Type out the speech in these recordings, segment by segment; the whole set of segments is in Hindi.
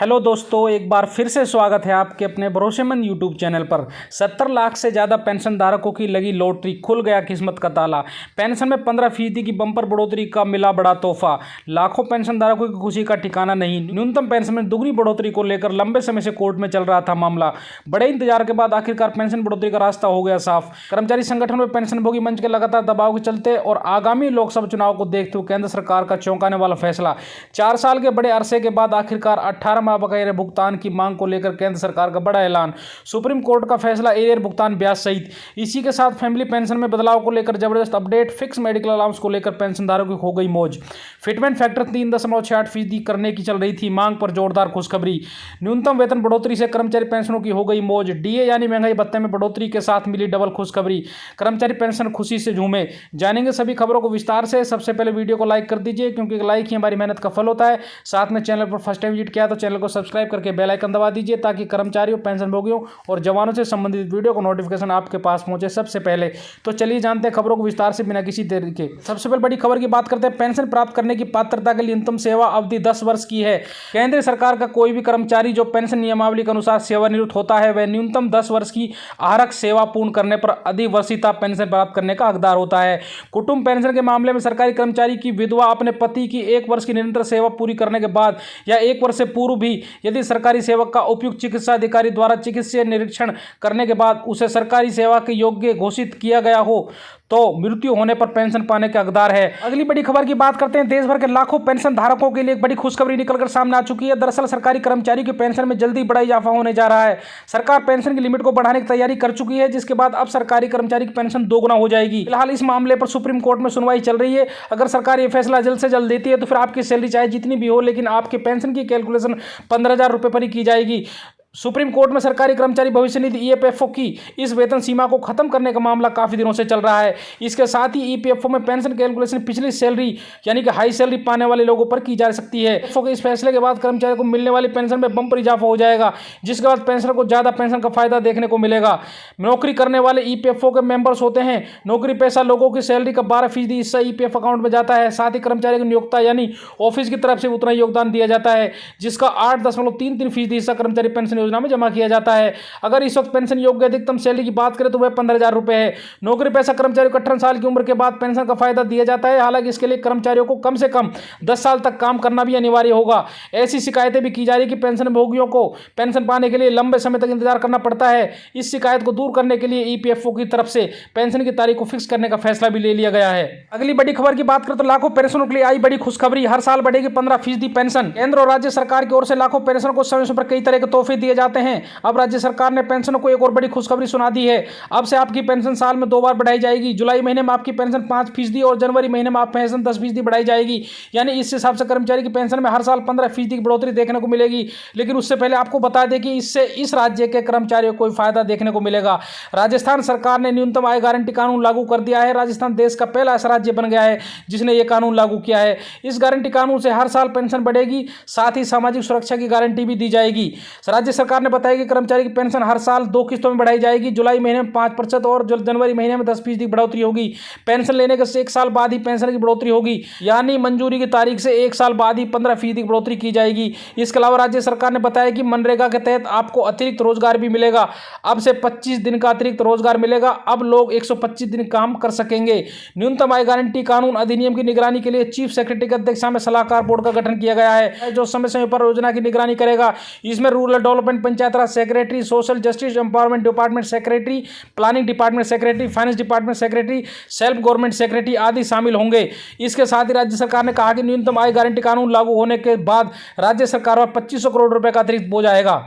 हेलो दोस्तों, एक बार फिर से स्वागत है आपके अपने भरोसेमंद यूट्यूब चैनल पर। 70 लाख से ज़्यादा पेंशन धारकों की लगी लॉटरी, खुल गया किस्मत का ताला। पेंशन में 15% की बम्पर बढ़ोतरी का मिला बड़ा तोहफा। लाखों पेंशन धारकों की खुशी का ठिकाना नहीं। न्यूनतम पेंशन में दुगनी बढ़ोतरी को लेकर लंबे समय से कोर्ट में चल रहा था मामला। बड़े इंतजार के बाद आखिरकार पेंशन बढ़ोतरी का रास्ता हो गया साफ। कर्मचारी संगठन में पेंशनभोगी मंच के लगातार दबाव के चलते और आगामी लोकसभा चुनाव को देखते हुए केंद्र सरकार का चौंकाने वाला फैसला। 4 साल के बड़े अरसे के बाद आखिरकार 18 माह बकाया भुगतान की मांग को लेकर केंद्र सरकार का बड़ा ऐलान। सुप्रीम कोर्ट का फैसला, एरियर भुगतान ब्याज सहित। इसी के साथ फैमिली पेंशन में बदलाव को लेकर जबरदस्त अपडेट। फिक्स मेडिकल अलाउंस को लेकर पेंशनधारकों की हो गई मौज। फिटमेंट फैक्टर 3.68% करने की चल रही थी मांग पर जोरदार खुशखबरी। न्यूनतम वेतन बढ़ोतरी से कर्मचारी पेंशनों की हो गई मौज। डीए यानी महंगाई भत्ते में बढ़ोतरी के साथ मिली डबल खुशखबरी। कर्मचारी पेंशन खुशी से झूमे। जानेंगे सभी खबरों को विस्तार से। सबसे पहले वीडियो को लाइक कर दीजिए, क्योंकि लाइक ही हमारी मेहनत का फल होता है। साथ में चैनल पर फर्स्ट टाइम विजिट किया तो चैनल को सब्सक्राइब करके बेल आइकन दबा दीजिए, ताकि कर्मचारियों, पेंशनभोगियों और जवानों से संबंधित वीडियो को नोटिफिकेशन आपके पास पहुंचे सबसे पहले। तो चलिए जानते हैं खबरों को विस्तार से बिना किसी देरी के। सबसे पहले बड़ी खबर की बात करते हैं। पेंशन प्राप्त करने की पात्रता के लिए न्यूनतम सेवा अवधि 10 वर्ष की है। केंद्र सरकार का कोई भी कर्मचारी जो पेंशन नियमावली के अनुसार सेवानिवृत्त होता है, वह न्यूनतम 10 वर्ष की आरक्षित सेवा पूर्ण करने पर अधिवर्षीयता पेंशन प्राप्त करने का हकदार होता है। कुटुंब पेंशन के मामले में सरकारी कर्मचारी की विधवा अपने पति की 1 वर्ष की निरंतर सेवा पूरी करने के बाद या 1 वर्ष से पूर्व भी यदि सरकारी सेवक का उपयुक्त चिकित्सा अधिकारी द्वारा चिकित्सीय निरीक्षण करने के बाद उसे सरकारी सेवा के योग्य घोषित किया गया हो तो मृत्यु होने पर पेंशन पाने के हकदार है। अगली बड़ी खबर की बात करते हैं। देश भर के लाखों पेंशन धारकों के लिए एक बड़ी खुशखबरी निकलकर सामने आ चुकी है। दरअसल सरकारी कर्मचारियों की पेंशन में जल्दी बड़ा इजाफा होने जा रहा है। सरकार पेंशन की लिमिट को बढ़ाने की तैयारी कर चुकी है, जिसके बाद अब सरकारी कर्मचारी की पेंशन दोगुना हो जाएगी। फिलहाल इस मामले पर सुप्रीम कोर्ट में सुनवाई चल रही है। अगर सरकार ये फैसला जल्द से जल्द देती है तो फिर आपकी सैलरी चाहे जितनी भी हो, लेकिन आपके पेंशन की कैलकुलेशन 15,000 रुपये पर ही की जाएगी। सुप्रीम कोर्ट में सरकारी कर्मचारी भविष्य निधि ईपीएफओ की इस वेतन सीमा को खत्म करने का मामला काफी दिनों से चल रहा है। इसके साथ ही ईपीएफओ में पेंशन कैलकुलेशन पिछली सैलरी यानी कि हाई सैलरी पाने वाले लोगों पर की जा सकती है। ईपीएफओ के इस फैसले के बाद कर्मचारी को मिलने वाली पेंशन में बम्पर इजाफा हो जाएगा, जिसके बाद पेंशनर को ज्यादा पेंशन का फायदा देखने को मिलेगा। नौकरी करने वाले ईपीएफओ के मेंबर्स होते हैं। नौकरी पेशा लोगों की सैलरी का 12% हिस्सा ईपीएफ अकाउंट में जाता है। साथ ही कर्मचारी की नियोक्ता यानी ऑफिस की तरफ से उतना योगदान दिया जाता है, जिसका 8.33% हिस्सा कर्मचारी पेंशन योजना में जमा किया जाता है। अगर इस वक्त पेंशन योग्य अधिकतम सैलरी की बात करें तो वह 15,000 रुपए है। नौकरी पेशा कर्मचारियों को 18 साल की उम्र के बाद पेंशन का फायदा दिया जाता है। हालांकि इसके लिए कर्मचारियों को कम से कम 10 साल तक काम करना भी अनिवार्य होगा। ऐसी शिकायतें भी की जा रही कि पेंशन भोगियों को पेंशन पाने के लिए लंबे समय तक इंतजार करना पड़ता है। इस शिकायत को दूर करने के लिए ईपीएफओ की तरफ से पेंशन की तारीख को फिक्स करने का फैसला भी ले लिया गया है। अगली बड़ी खबर की बात करें तो लाखों पेंशनरों के लिए आई बड़ी खुशखबरी। हर साल बढ़ेगी 15% पेंशन। केंद्र और राज्य सरकार की ओर से लाखों पेंशनरों को समय समय पर कई तरह के तोहफे दिए जाते हैं। अब राज्य सरकार ने पेंशनों को एक और बड़ी खुशखबरी सुना दी है। अब से आपकी पेंशन साल में 2 बार बढ़ाई जाएगी। जुलाई महीने में आपकी पेंशन 5% और जनवरी महीने में आप पेंशन 10% बढ़ाई जाएगी। यानी इस हिसाब से कर्मचारी की पेंशन में हर साल 15% की बढ़ोतरी देखने को मिलेगी। लेकिन उससे पहले आपको बता दें कि इससे इस राज्य के कर्मचारियों को कोई फायदा देखने को मिलेगा। राजस्थान सरकार ने न्यूनतम आय गारंटी कानून लागू कर दिया है। राजस्थान देश का पहला ऐसा राज्य बन गया है जिसने यह कानून लागू किया है। इस गारंटी कानून से हर साल पेंशन बढ़ेगी, साथ ही सामाजिक सुरक्षा की गारंटी भी दी जाएगी। राज्य सरकार ने बताया कि कर्मचारी की पेंशन हर साल 2 किस्तों में बढ़ाई जाएगी। जुलाई महीने में 5% और जनवरी महीने में 10% की बढ़ोतरी होगी। पेंशन लेने के 1 साल बाद ही पेंशन की बढ़ोतरी होगी, यानी मंजूरी की तारीख से 1 साल बाद ही 15% की बढ़ोतरी की जाएगी। इसके अलावा राज्य सरकार ने बताया कि मनरेगा के तहत आपको अतिरिक्त रोजगार भी मिलेगा। अब से 25 दिन का अतिरिक्त रोजगार मिलेगा। अब लोग 125 दिन काम कर सकेंगे। न्यूनतम आय गारंटी कानून अधिनियम की निगरानी के लिए चीफ सेक्रेटरी की अध्यक्षता में सलाहकार बोर्ड का गठन किया गया है, जो समय समय पर योजना की निगरानी करेगा। इसमें rural development, Panchayat Raj secretary, social justice empowerment department secretary, planning department secretary, finance department secretary, self government secretary आदि शामिल होंगे। इसके साथ ही राज्य सरकार ने कहा कि न्यूनतम आय गारंटी कानून लागू होने के बाद राज्य सरकार पर 2500 करोड़ रुपए का अतिरिक्त बोझ आएगा।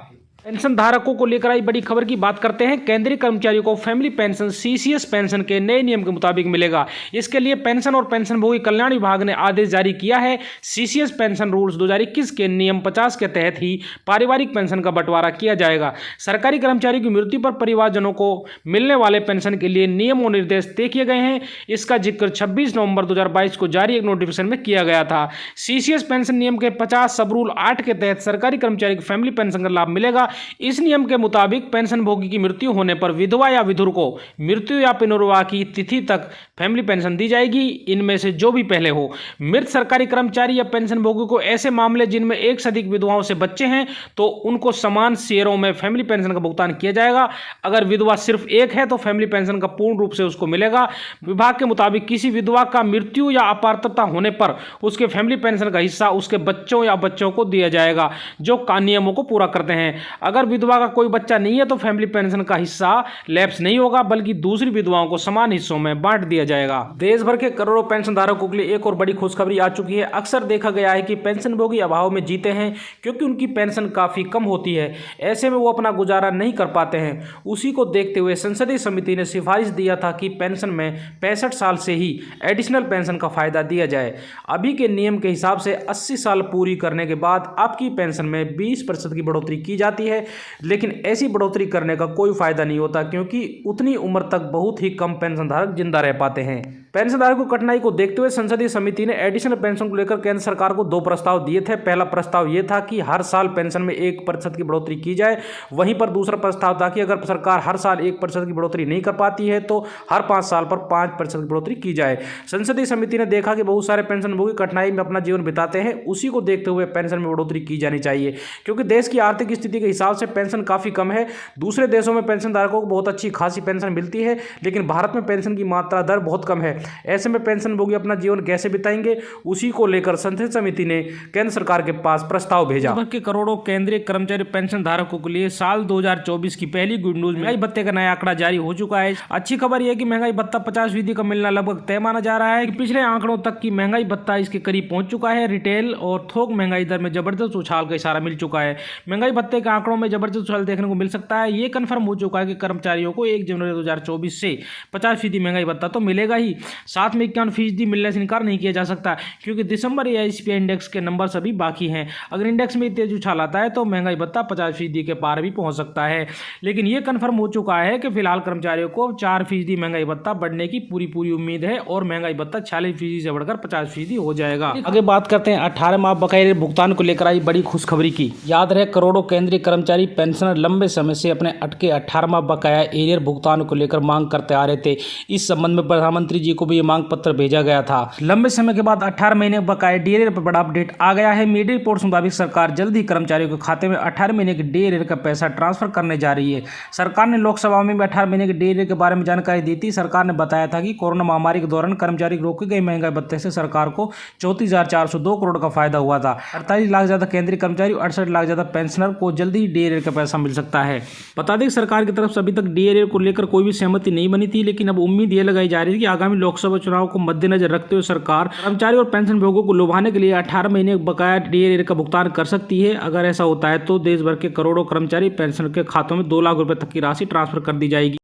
पेंशन धारकों को लेकर आई बड़ी खबर की बात करते हैं। केंद्रीय कर्मचारियों को फैमिली पेंशन सीसीएस पेंशन के नए नियम के मुताबिक मिलेगा। इसके लिए पेंशन और पेंशनभोगी कल्याण विभाग ने आदेश जारी किया है। सीसीएस पेंशन रूल्स 2021 के नियम 50 के तहत ही पारिवारिक पेंशन का बंटवारा किया जाएगा। सरकारी कर्मचारियों की मृत्यु पर परिवारजनों को मिलने वाले पेंशन के लिए नियम और निर्देश तय किए गए हैं। इसका जिक्र 26 नवंबर 2022 को जारी एक नोटिफिकेशन में किया गया था। सीसीएस पेंशन नियम के 50 सब रूल 8 के तहत सरकारी कर्मचारी को फैमिली पेंशन का लाभ मिलेगा। इस नियम के मुताबिक पेंशनभोगी की मृत्यु होने पर विधवा या विधुर को मृत्यु या पुनर्विवाह की तिथि तक फैमिली पेंशन दी जाएगी, इनमें से जो भी पहले हो। मृत सरकारी कर्मचारी या पेंशनभोगी को ऐसे मामले जिनमें एक से अधिक विधवाओं से बच्चे हैं तो उनको समान शेयरों में फैमिली पेंशन का भुगतान किया जाएगा। अगर विधवा सिर्फ एक है तो फैमिली पेंशन का पूर्ण रूप से उसको मिलेगा। विभाग के मुताबिक किसी विधवा का मृत्यु या अपात्रता होने पर उसके फैमिली पेंशन का हिस्सा उसके बच्चों या बच्चों को दिया जाएगा जो नियमों को पूरा करते हैं। अगर विधवा का कोई बच्चा नहीं है तो फैमिली पेंशन का हिस्सा लैप्स नहीं होगा बल्कि दूसरी विधवाओं को समान हिस्सों में बांट दिया जाएगा। देश भर के करोड़ों पेंशन धारकों के लिए एक और बड़ी खुशखबरी आ चुकी है। अक्सर देखा गया है कि पेंशनभोगी अभाव में जीते हैं क्योंकि उनकी पेंशन काफी कम होती है। ऐसे में वो अपना गुजारा नहीं कर पाते हैं। उसी को देखते हुए संसदीय समिति ने सिफारिश दिया था कि पेंशन में 65 साल से ही एडिशनल पेंशन का फायदा दिया जाए। अभी के नियम के हिसाब से 80 साल पूरी करने के बाद आपकी पेंशन में 20% की बढ़ोतरी की जाती है, लेकिन ऐसी बढ़ोतरी करने का कोई फायदा नहीं होता क्योंकि उतनी उम्र तक बहुत ही कम पेंशनधारक जिंदा रह पाते हैं। पेंशनधारकों की कठिनाई को देखते हुए संसदीय समिति ने एडिशनल पेंशन को लेकर केंद्र सरकार को 2 प्रस्ताव दिए थे। पहला प्रस्ताव यह था कि हर साल पेंशन में 1% की बढ़ोतरी की जाए। वहीं पर दूसरा प्रस्ताव था कि अगर सरकार हर साल 1% की बढ़ोतरी नहीं कर पाती है तो हर 5 साल पर 5% की बढ़ोतरी की जाए। संसदीय समिति ने देखा कि बहुत सारे पेंशनभोगी कठिनाई में अपना जीवन बिताते हैं, उसी को देखते हुए पेंशन में बढ़ोतरी की जानी चाहिए क्योंकि देश की आर्थिक स्थिति के हिसाब से पेंशन काफी कम है। दूसरे देशों में पेंशनधारकों को बहुत अच्छी खासी पेंशन मिलती है, लेकिन भारत में पेंशन की मात्रा दर बहुत कम है। ऐसे में पेंशनभोगी अपना जीवन कैसे बिताएंगे, उसी को लेकर संसदीय समिति ने केंद्र सरकार के पास प्रस्ताव भेजा। के करोड़ों केंद्रीय कर्मचारी पेंशन धारकों के लिए साल 2024 की पहली गुड न्यूज महंगाई भत्ते का नया आंकड़ा जारी हो चुका है। अच्छी खबर यह है कि महंगाई भत्ता 50% का मिलना लगभग तय माना जा रहा है कि पिछले आंकड़ों तक की महंगाई भत्ता इसके करीब पहुंच चुका है। रिटेल और थोक महंगाई दर में जबरदस्त उछाल का इशारा मिल चुका है। महंगाई भत्ते के आंकड़ों में जबरदस्त उछाल देखने को मिल सकता है। ये कंफर्म हो चुका है कि कर्मचारियों को 1 जनवरी 2024 से 50% महंगाई भत्ता तो मिलेगा ही, साथ में 51% मिलने से इनकार नहीं किया जा सकता क्योंकि दिसंबर या सीपीआई इंडेक्स के नंबर सभी बाकी हैं। अगर इंडेक्स में तेज उछाल आता है तो महंगाई भत्ता 50% के पार भी पहुंच सकता है, लेकिन यह कंफर्म हो चुका है कि फिलहाल कर्मचारियों को 4% महंगाई भत्ता बढ़ने की पूरी उम्मीद है और महंगाई भत्ता 46% से बढ़कर 50% हो जाएगा। आगे बात करते हैं 18 माह बकाया भुगतान को लेकर आई बड़ी खुशखबरी की। याद रहे करोड़ों केंद्रीय कर्मचारी पेंशनर लंबे समय से अपने अटके 18 माह बकाया एरियर भुगतान को लेकर मांग करते आ रहे थे। इस संबंध में प्रधानमंत्री जी को भी ये मांग पत्र भेजा गया था। लंबे समय के बाद 18 महीने बकाया डीएरियर पर बड़ा अपडेट आ गया है। मीडिया रिपोर्ट्स मुताबिक सरकार जल्द ही कर्मचारियों के खाते में 18 महीने के डीएरियर का पैसा ट्रांसफर करने जा रही है। सरकार ने लोकसभा में भी 18 महीने के डीएरियर के बारे में जानकारी दी थी। सरकार ने बताया था कि कोरोना महामारी के दौरान कर्मचारी रोके गए महंगाई भत्ते से सरकार को 34,402 करोड़ का फायदा हुआ था। 48 लाख ज्यादा केंद्रीय कर्मचारी, 68 लाख ज्यादा पेंशनर को जल्द ही डीएरियर का पैसा मिल सकता है। बता दें सरकार की तरफ से अभी तक डीएरियर को लेकर कोई भी सहमति नहीं बनी थी, लेकिन अब उम्मीद ये लगाई जा रही है कि आगामी लोकसभा चुनाव को मद्देनजर रखते हुए सरकार कर्मचारी और पेंशनभोगियों को लुभाने के लिए 18 महीने बकाया डीएरियर का भुगतान कर सकती है। अगर ऐसा होता है तो देश भर के करोड़ों कर्मचारी पेंशनर के खातों में 2 लाख रुपए तक की राशि ट्रांसफर कर दी जाएगी।